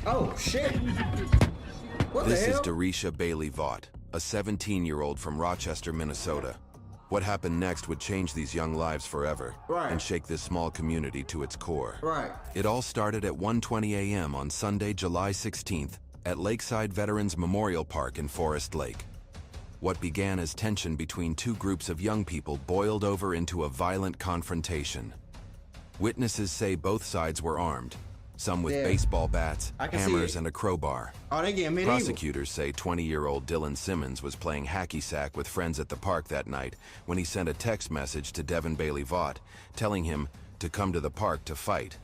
Oh, shit. What This the is hell? Darisha Bailey Vaught, a 17-year-old from Rochester, Minnesota. What happened next would change these young lives forever and shake this small community to its core. It all started at 1:20 a.m. on Sunday, July 16th at Lakeside Veterans Memorial Park in Forest Lake. What began as tension between two groups of young people boiled over into a violent confrontation. Witnesses say both sides were armed, some with baseball bats, hammers, and a crowbar. Oh, they getting medieval. Prosecutors say 20-year-old Dylan Simmons was playing hacky sack with friends at the park that night when he sent a text message to Devin Bailey Vaught telling him to come to the park to fight.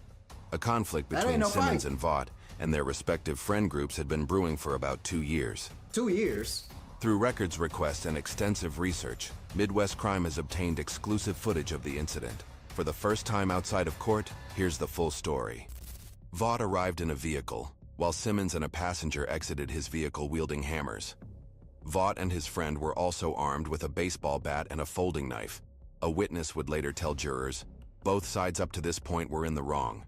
A conflict between Simmons and Vaught and their respective friend groups had been brewing for about 2 years. 2 years? Through records requests and extensive research, Midwest Crime has obtained exclusive footage of the incident. For the first time outside of court, here's the full story. Vaught arrived in a vehicle, while Simmons and a passenger exited his vehicle wielding hammers. Vaught and his friend were also armed with a baseball bat and a folding knife. A witness would later tell jurors, both sides up to this point were in the wrong.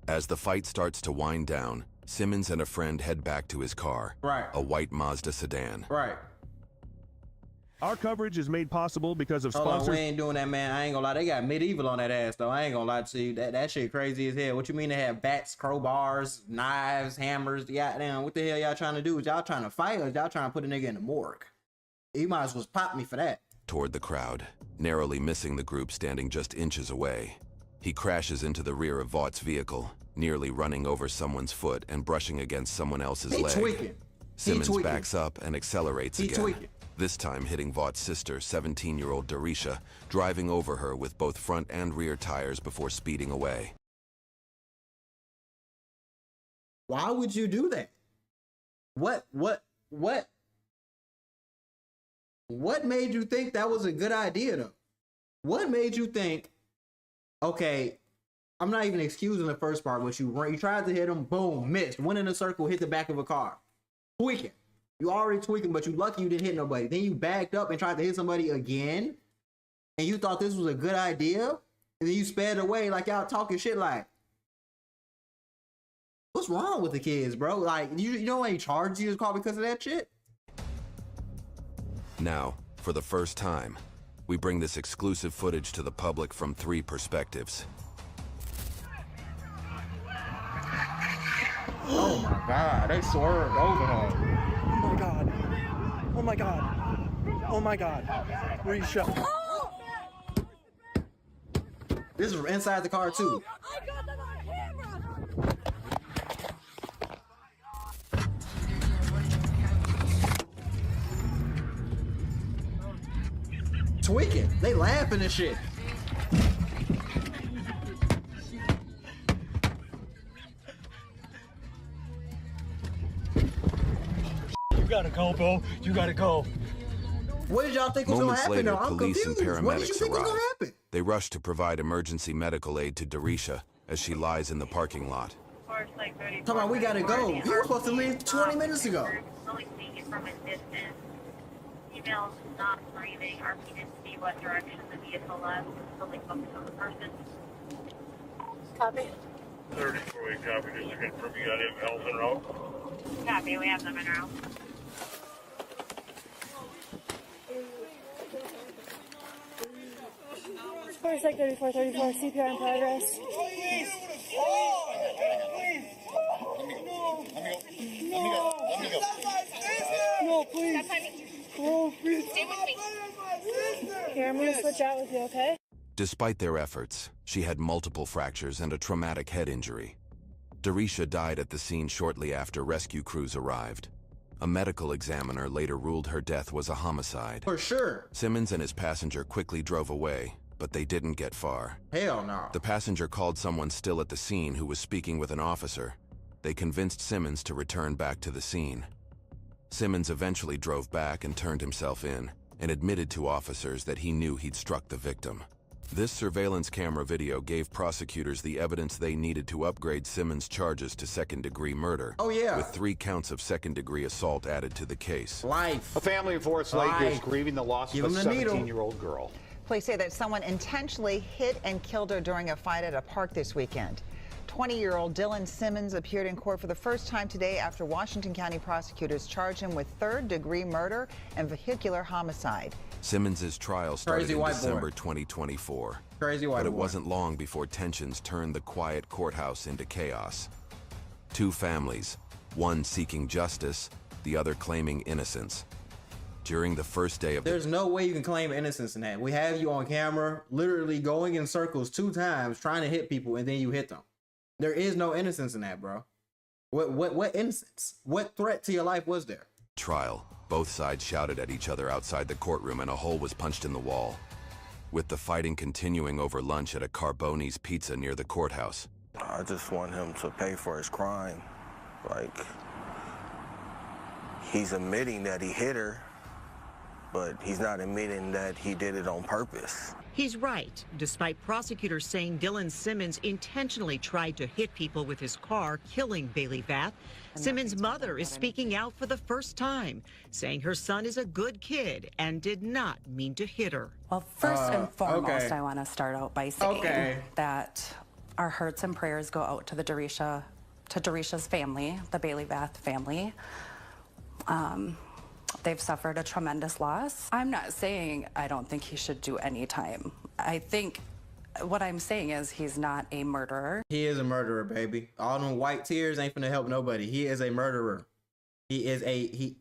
As the fight starts to wind down, Simmons and a friend head back to his car, a white Mazda sedan. Our coverage is made possible because of sponsors. We ain't doing that, man. I ain't gonna lie. They got medieval on that ass, though. I ain't gonna lie to you. That shit crazy as hell. What you mean they have bats, crowbars, knives, hammers? Goddamn, what the hell y'all trying to do? Is y'all trying to fight or y'all trying to put a nigga in the morgue? You might as well pop me for that. Toward the crowd, narrowly missing the group standing just inches away. He crashes into the rear of Vaught's vehicle, nearly running over someone's foot and brushing against someone else's leg. Tweaking. Simmons backs up and accelerates again. This time hitting Vaught's sister, 17-year-old Darisha, driving over her with both front and rear tires before speeding away. Why would you do that? What made you think that was a good idea, though? What made you think, okay, I'm not even excusing the first part, but you tried to hit him, boom, missed, went in a circle, hit the back of a car. Tweaking. You already tweaking, but you lucky you didn't hit nobody. Then you backed up and tried to hit somebody again, and you thought this was a good idea, and then you sped away like y'all talking shit like, what's wrong with the kids, bro? Like, you know ain't charged you to call because of that shit? Now, for the first time, we bring this exclusive footage to the public from 3 perspectives. Oh my God, they swerved over him. Oh my God. Oh my God. Oh my God. Where you shot? This is inside the car too. I got that on camera. Tweaking. They laughing and shit. You gotta go, bro. You gotta go. What did y'all think was gonna happen? Later, I'm police confused. and paramedics What did you think was gonna happen? They rush to provide emergency medical aid to Darisha as she lies in the parking lot. Talking about we gotta go. You were supposed to leave 20 minutes ago. Only seeing it from a distance. Female is not breathing. RP didn't see what direction the vehicle left. Only focused on the person. Copy. 34-way copy. Just to confirm you got him health en route. Copy. We have them in route. First, like 34, CPR in progress. No, please. Oh, please. Stay with me. Here, I'm gonna switch out with you, okay? Despite their efforts, she had multiple fractures and a traumatic head injury. Darisha died at the scene shortly after rescue crews arrived. A medical examiner later ruled her death was a homicide. For sure. Simmons and his passenger quickly drove away, but they didn't get far. Hell no. The passenger called someone still at the scene who was speaking with an officer. They convinced Simmons to return back to the scene. Simmons eventually drove back and turned himself in, and admitted to officers that he knew he'd struck the victim. This surveillance camera video gave prosecutors the evidence they needed to upgrade Simmons' charges to second-degree murder. Oh yeah. With 3 counts of second-degree assault added to the case. Life. A family in Forest Lake is grieving the loss of a 17-year-old girl. Police say that someone intentionally hit and killed her during a fight at a park this weekend. 20-year-old Dylan Simmons appeared in court for the first time today after Washington County prosecutors charged him with third-degree murder and vehicular homicide. Simmons' trial started in December 2024. Crazy white but it boy. wasn't long before tensions turned the quiet courthouse into chaos. Two families, one seeking justice, the other claiming innocence. During the first day of There's no way you can claim innocence in that. We have you on camera literally going in circles 2 times trying to hit people and then you hit them. There is no innocence in that, bro. What innocence? What threat to your life was there? trial, both sides shouted at each other outside the courtroom and a hole was punched in the wall. With the fighting continuing over lunch at a Carboni's Pizza near the courthouse. I just want him to pay for his crime. Like, he's admitting that he hit her, but he's not admitting that he did it on purpose. He's right. Despite prosecutors saying Dylan Simmons intentionally tried to hit people with his car, killing Bailey Vath, Simmons' mother is speaking out for the first time, saying her son is a good kid and did not mean to hit her. Well, first and foremost, I want to start out by saying that our hearts and prayers go out to Darisha's family, the Bailey Vath family. They've suffered a tremendous loss. I'm not saying I don't think he should do any time. I think what I'm saying is he's not a murderer. He is a murderer, baby. All them white tears ain't finna help nobody. He is a murderer. Did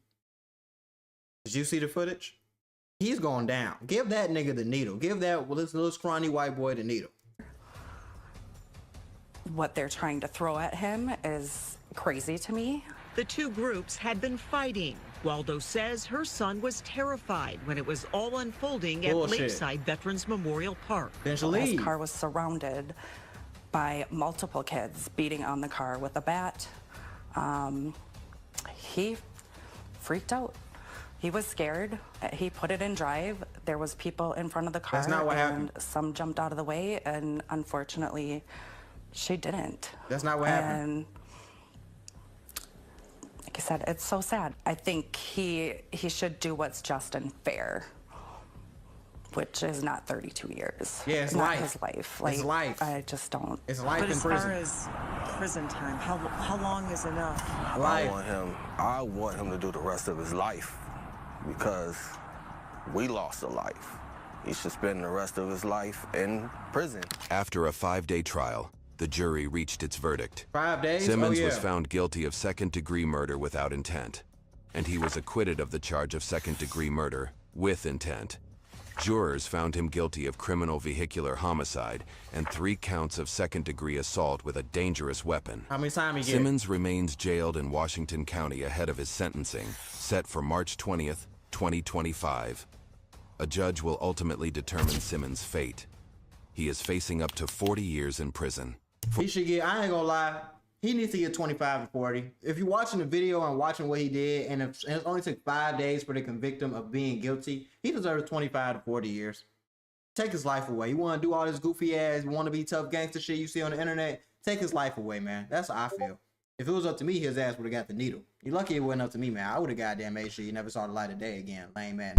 you see the footage? He's going down. Give that nigga the needle. Give that little scrawny white boy the needle. What they're trying to throw at him is crazy to me. The two groups had been fighting. Waldo says her son was terrified when it was all unfolding at Lakeside Veterans Memorial Park. His car was surrounded by multiple kids beating on the car with a bat. He freaked out. He was scared. He put it in drive. There was people in front of the car. That's not what happened. Some jumped out of the way, and unfortunately, she didn't. That's not what happened. And like I said, it's so sad. I think he should do what's just and fair, which is not 32 years. Yeah, it's not life. his life. Like, it's life. I just don't. It's life in prison. But as far as prison time, how long is enough? I want him to do the rest of his life because we lost a life. He should spend the rest of his life in prison. After a 5-day trial, the jury reached its verdict. 5 days? Simmons was found guilty of second-degree murder without intent, and he was acquitted of the charge of second-degree murder with intent. Jurors found him guilty of criminal vehicular homicide and 3 counts of second-degree assault with a dangerous weapon. How many time he get? Simmons remains jailed in Washington County ahead of his sentencing, set for March 20th, 2025. A judge will ultimately determine Simmons' fate. He is facing up to 40 years in prison. He should get, I ain't gonna lie, he needs to get 25 to 40. If you're watching the video and watching what he did, and it only took 5 days for the convict him of being guilty, he deserves 25 to 40 years. Take his life away. You want to do all this goofy ass, you want to be tough gangster shit you see on the internet, take his life away, man. That's how I feel. If it was up to me, his ass would have got the needle. You're lucky it wasn't up to me, man. I would have goddamn made sure you never saw the light of day again. Lame man.